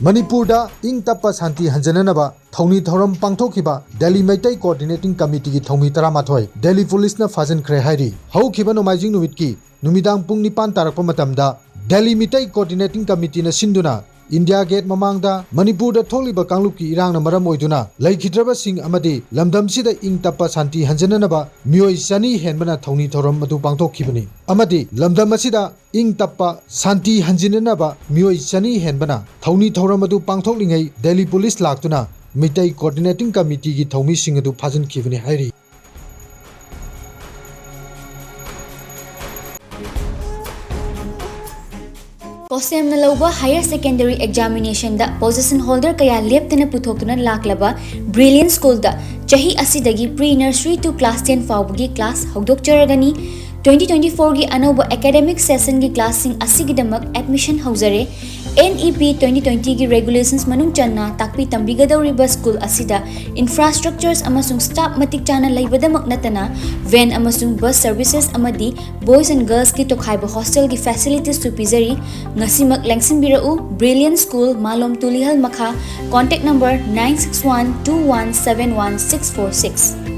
Manipurda ing tappa santi hanjananaba Thoumi thoram pangthokhiba Delhi Meitei Co-Ordinating Committee ki Thoumi 13 Delhi Police na Phajinkhre hairi haukiba nomaijing numit ki numidang pung 9 tarakpa matamda Delhi Meitei Co-Ordinating Committee na sinduna India Gate mamangda Manipur da tholiba kanglup ki irang na maram oiduna laikhidraba sing amadi lamdam sida ing tappa santi hanjananaba mioi sani henbana Thoumi thoram madu pangthokhibani amadi lamdam asida ing tappa santi hanjinanaba mioi sani henbana Thoumi thoram madu pangthoklingai Delhi Police laktuna Meitei Co-Ordinating Committee ki Thoumi sing adu phajinkhibani hairi Posem na lauba higher secondary examination da position holder kaya leptena puthokna laklaba Brilliant School da chahi asidagi pre-nursery to class 10 fawgi class hogdok charagani 2024 gi anoba academic session gi classing asigidamak admission hauzare NEP 2020 gi regulations manung channa takpi tambigadauriba school asida infrastructures amasung staff matik chana laibadamak natana van amasung bus services amadi boys and girls ki tokhaiba hostel gi facilities to pizari ngasimak lengsinbirau Brilliant School Malom Tulihal Makha contact number 961217146